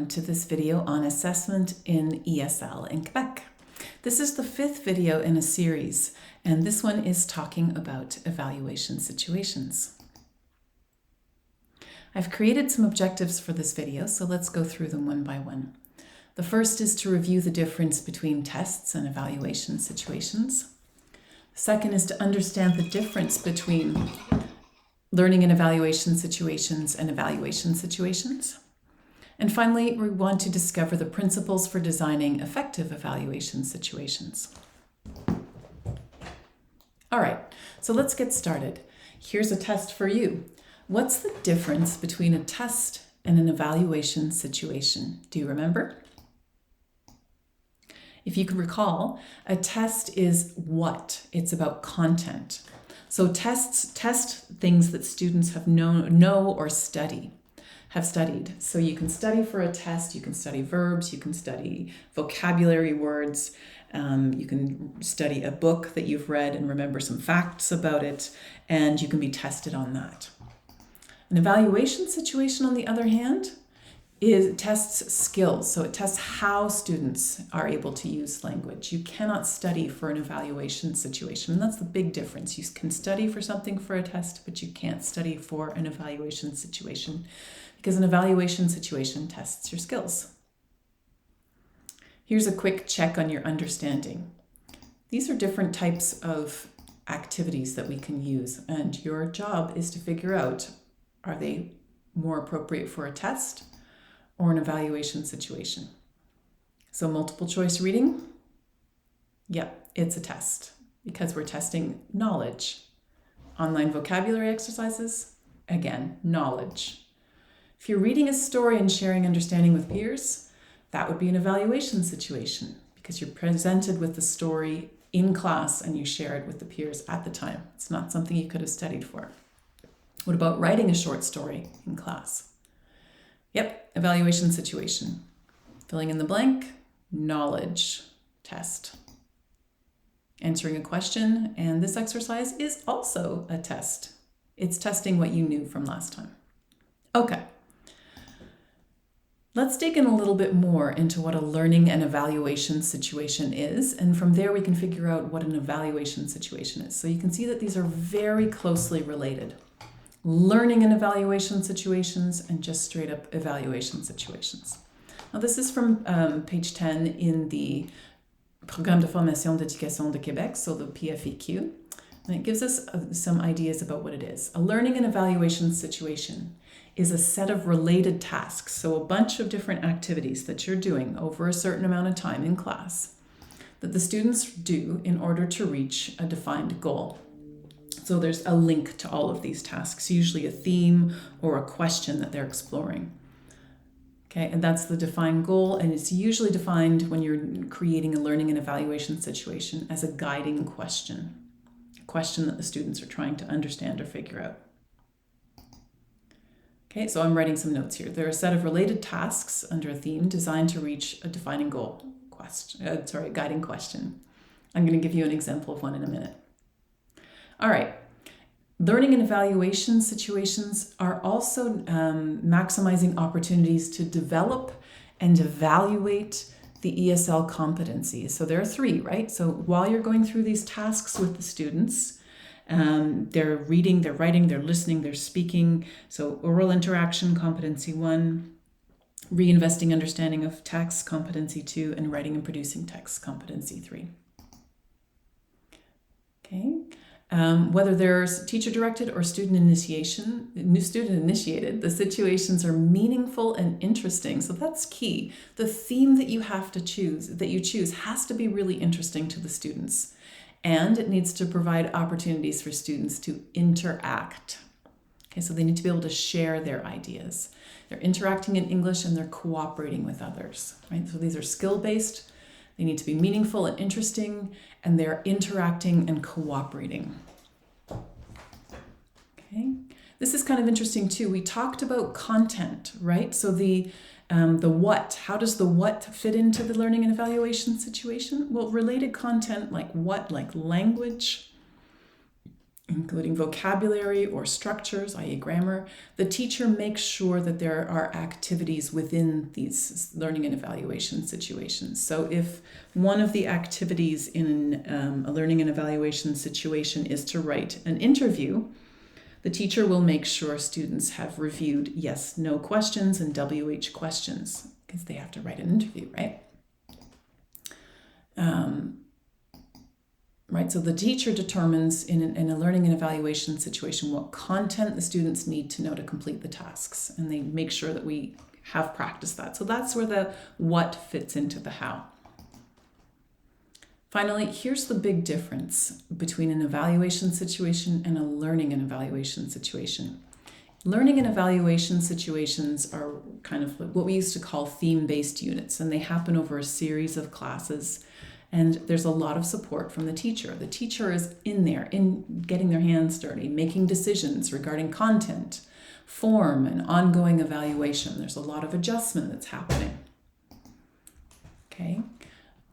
welcome to this video on assessment in ESL in Quebec. This is the 5th video in a series, and this one is talking about evaluation situations. I've created some objectives for this video, so let's go through them one by one. The first is to review the difference between tests and evaluation situations. The second is to understand the difference between learning and evaluation situations and evaluation situations. And finally, we want to discover the principles for designing effective evaluation situations. All right, so let's get started. Here's a test for you. What's the difference between a test and an evaluation situation? Do you remember? If you can recall, a test is what? It's about content. So tests test things that students have know or have studied. So you can study for a test, you can study verbs, you can study vocabulary words, you can study a book that you've read and remember some facts about it, and you can be tested on that. An evaluation situation, on the other hand, tests skills. So it tests how students are able to use language. You cannot study for an evaluation situation, and that's the big difference. You can study for something for a test, but you can't study for an evaluation situation, because an evaluation situation tests your skills. Here's a quick check on your understanding. These are different types of activities that we can use, and your job is to figure out, are they more appropriate for a test or an evaluation situation? So multiple choice reading, yep, it's a test because we're testing knowledge. Online vocabulary exercises, again, knowledge. If you're reading a story and sharing understanding with peers, that would be an evaluation situation because you're presented with the story in class and you share it with the peers at the time. It's not something you could have studied for. What about writing a short story in class? Yep, evaluation situation. Filling in the blank, knowledge test. Answering a question, and this exercise is also a test. It's testing what you knew from last time. Okay. Let's dig in a little bit more into what a learning and evaluation situation is, and from there we can figure out what an evaluation situation is. So you can see that these are very closely related. Learning and evaluation situations and just straight up evaluation situations. Now this is from page 10 in the Programme de Formation d'Éducation de Québec, so the PFEQ, and it gives us some ideas about what it is. A learning and evaluation situation is a set of related tasks, so a bunch of different activities that you're doing over a certain amount of time in class that the students do in order to reach a defined goal. So there's a link to all of these tasks, usually a theme or a question that they're exploring. Okay, and that's the defined goal, and it's usually defined when you're creating a learning and evaluation situation as a guiding question, a question that the students are trying to understand or figure out. Okay, so I'm writing some notes here. There are a set of related tasks under a theme designed to reach a defining goal, guiding question. I'm going to give you an example of one in a minute. All right, learning and evaluation situations are also maximizing opportunities to develop and evaluate the ESL competencies. So there are 3, right? So while you're going through these tasks with the students, they're reading, they're writing, they're listening, they're speaking. So oral interaction, competency 1, reinvesting understanding of text, competency 2, and writing and producing text, competency 3. Okay. Whether there's teacher-directed or student-initiated, the situations are meaningful and interesting. So that's key. The theme that you choose has to be really interesting to the students. And it needs to provide opportunities for students to interact. Okay, so they need to be able to share their ideas. They're interacting in English and they're cooperating with others, right? So these are skill-based. They need to be meaningful and interesting, and they're interacting and cooperating. Okay, this is kind of interesting too. We talked about content, right? So the what, how does the what fit into the learning and evaluation situation? Well, related content like what? Like language, including vocabulary or structures, i.e. grammar, the teacher makes sure that there are activities within these learning and evaluation situations. So if one of the activities in a learning and evaluation situation is to write an interview, the teacher will make sure students have reviewed yes, no questions and WH questions, because they have to write an interview, right? Right, so the teacher determines in a learning and evaluation situation what content the students need to know to complete the tasks, and they make sure that we have practiced that. So that's where the what fits into the how. Finally, here's the big difference between an evaluation situation and a learning and evaluation situation. Learning and evaluation situations are kind of what we used to call theme-based units, and they happen over a series of classes. And there's a lot of support from the teacher. The teacher is in there, in getting their hands dirty, making decisions regarding content, form, and ongoing evaluation. There's a lot of adjustment that's happening. Okay.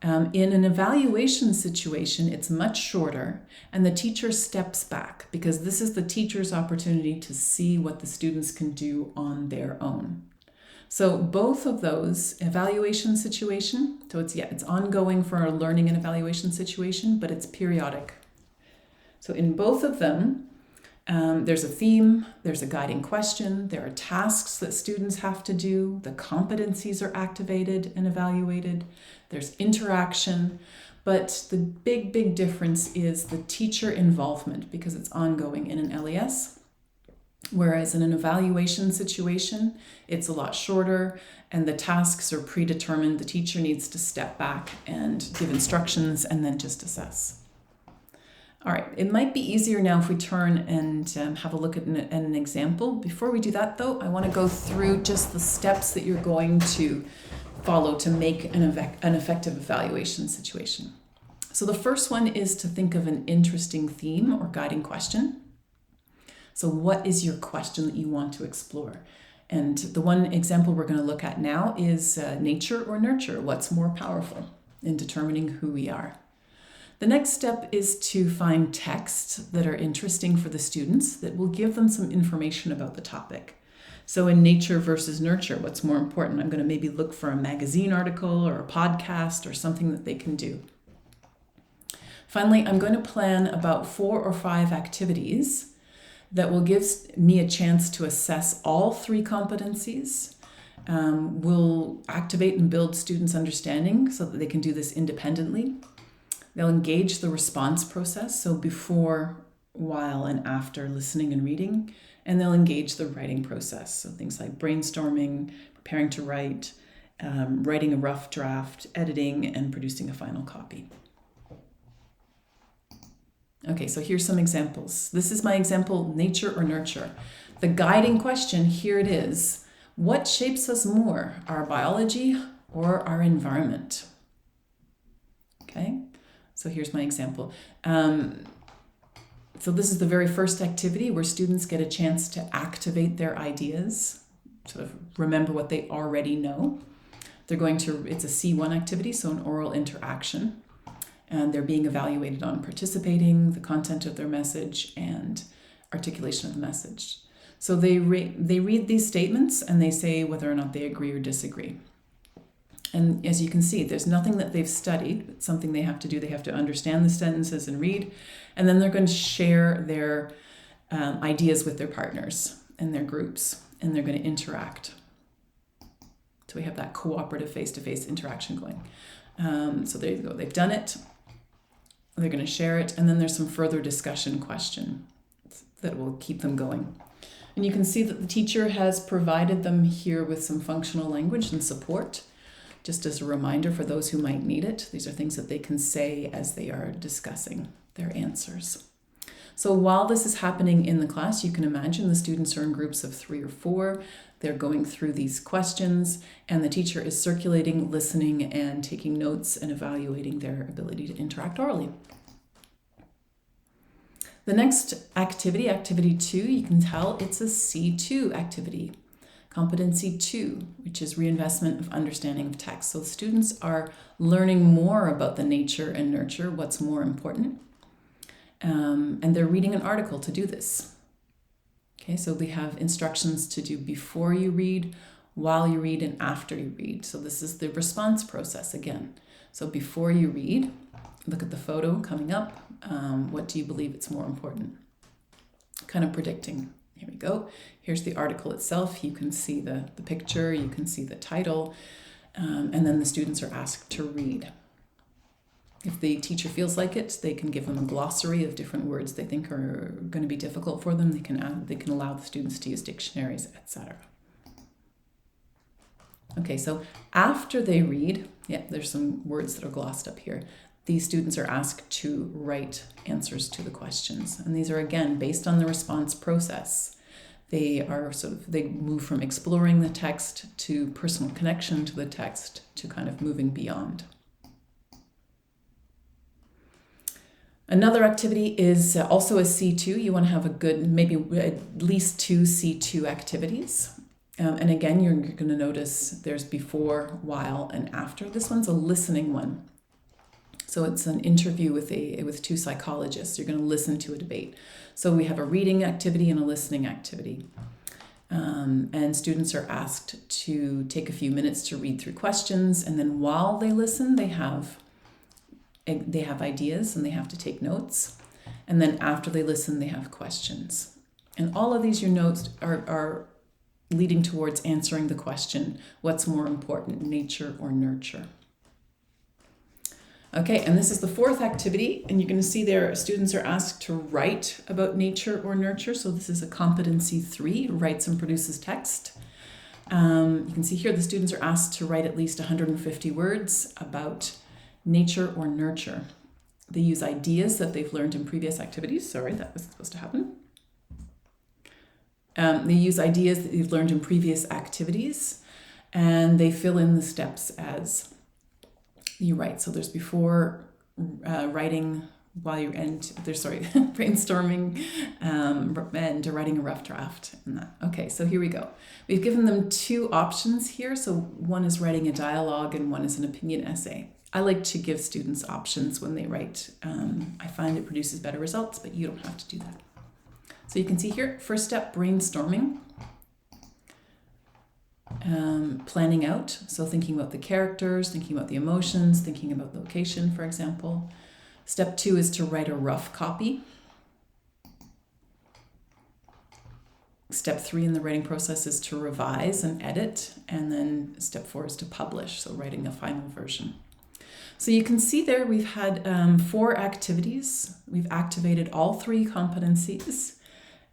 In an evaluation situation, it's much shorter, and the teacher steps back because this is the teacher's opportunity to see what the students can do on their own. So both of those, evaluation situation, so it's ongoing for a learning and evaluation situation, but it's periodic. So in both of them, there's a theme, there's a guiding question, there are tasks that students have to do, the competencies are activated and evaluated, there's interaction, but the big difference is the teacher involvement because it's ongoing in an LES. Whereas in an evaluation situation, it's a lot shorter and the tasks are predetermined. The teacher needs to step back and give instructions and then just assess. All right, it might be easier now if we turn and have a look at an example. Before we do that though, I want to go through just the steps that you're going to follow to make an effective evaluation situation. So the first one is to think of an interesting theme or guiding question. So what is your question that you want to explore? And the one example we're going to look at now is nature or nurture. What's more powerful in determining who we are? The next step is to find texts that are interesting for the students that will give them some information about the topic. So in nature versus nurture, what's more important? I'm going to maybe look for a magazine article or a podcast or something that they can do. Finally, I'm going to plan about 4 or 5 activities that will give me a chance to assess all 3 competencies, will activate and build students' understanding so that they can do this independently. They'll engage the response process, so before, while, and after listening and reading, and they'll engage the writing process, so things like brainstorming, preparing to write, writing a rough draft, editing, and producing a final copy. Okay, so here's some examples. This is my example, nature or nurture. The guiding question, here it is. What shapes us more, our biology or our environment? Okay, so here's my example. So this is the very first activity where students get a chance to activate their ideas, sort of remember what they already know. It's a C1 activity, so an oral interaction. And they're being evaluated on participating, the content of their message, and articulation of the message. So they read these statements and they say whether or not they agree or disagree. And as you can see, there's nothing that they've studied. It's something they have to do. They have to understand the sentences and read. And then they're going to share their ideas with their partners and their groups, and they're going to interact. So we have that cooperative face-to-face interaction going. So there you go. They've done it. They're going to share it, and then there's some further discussion question that will keep them going. And you can see that the teacher has provided them here with some functional language and support, just as a reminder for those who might need it. These are things that they can say as they are discussing their answers. So while this is happening in the class, you can imagine the students are in groups of 3 or 4. They're going through these questions, and the teacher is circulating, listening, and taking notes and evaluating their ability to interact orally. The next activity, activity 2, you can tell it's a C2 activity. Competency 2, which is reinvestment of understanding of text. So students are learning more about the nature and nurture, what's more important. And they're reading an article to do this. Okay, so they have instructions to do before you read, while you read, and after you read. So this is the response process again. So before you read, look at the photo coming up. What do you believe it's more important? Kind of predicting. Here we go. Here's the article itself. You can see the picture, you can see the title, and then the students are asked to read. If the teacher feels like it, they can give them a glossary of different words they think are going to be difficult for them. They can allow the students to use dictionaries, etc. Okay, so after they read, there's some words that are glossed up here. These students are asked to write answers to the questions. And these are, again, based on the response process. They move from exploring the text to personal connection to the text to kind of moving beyond. Another activity is also a C2. You want to have a good, maybe at least 2 C2 activities. And again, you're going to notice there's before, while, and after. This one's a listening one. So it's an interview with 2 psychologists. You're going to listen to a debate. So we have a reading activity and a listening activity. And students are asked to take a few minutes to read through questions. And then while they listen, they have ideas and they have to take notes. And then after they listen, they have questions. And all of these, your notes are leading towards answering the question, what's more important, nature or nurture? Okay, and this is the 4th activity, and you're going to see there students are asked to write about nature or nurture. So this is a competency 3, writes and produces text. You can see here the students are asked to write at least 150 words about nature or nurture. They use ideas that they've learned in previous activities. Sorry, that was supposed to happen. They use ideas that they've learned in previous activities, and they fill in the steps as you write. So there's before writing, while you're brainstorming, and writing a rough draft. And that. Okay, so here we go. We've given them 2 options here. So one is writing a dialogue and one is an opinion essay. I like to give students options when they write. I find it produces better results, but you don't have to do that. So you can see here, first step, brainstorming. Planning out, so thinking about the characters, thinking about the emotions, thinking about the location, for example. Step 2 is to write a rough copy. Step 3 in the writing process is to revise and edit. And then step 4 is to publish, so writing a final version. So you can see there we've had 4 activities. We've activated all 3 competencies.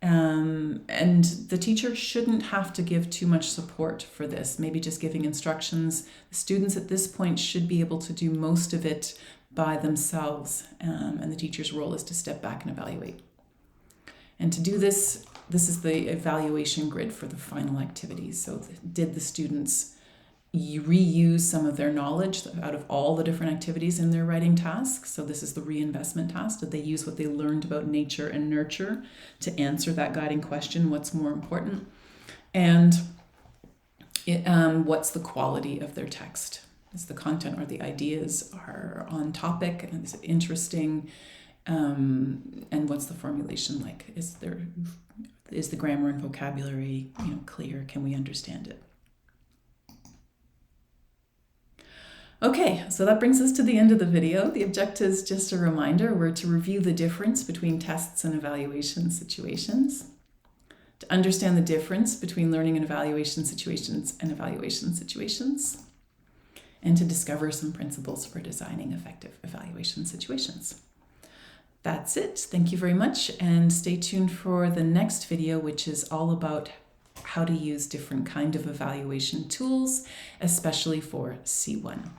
And the teacher shouldn't have to give too much support for this, maybe just giving instructions. The students at this point should be able to do most of it by themselves, and the teacher's role is to step back and evaluate. And to do this, this is the evaluation grid for the final activities. So did the students reuse some of their knowledge out of all the different activities in their writing tasks? So this is the reinvestment task. Did they use what they learned about nature and nurture to answer that guiding question, what's more important? And what's the quality of their text? Is the content or the ideas are on topic? And is it interesting? And what's the formulation like? Is the grammar and vocabulary clear? Can we understand it? Okay, so that brings us to the end of the video. The objective is just a reminder. We're to review the difference between tests and evaluation situations, to understand the difference between learning and evaluation situations, and to discover some principles for designing effective evaluation situations. That's it. Thank you very much, and stay tuned for the next video, which is all about how to use different kind of evaluation tools, especially for C1.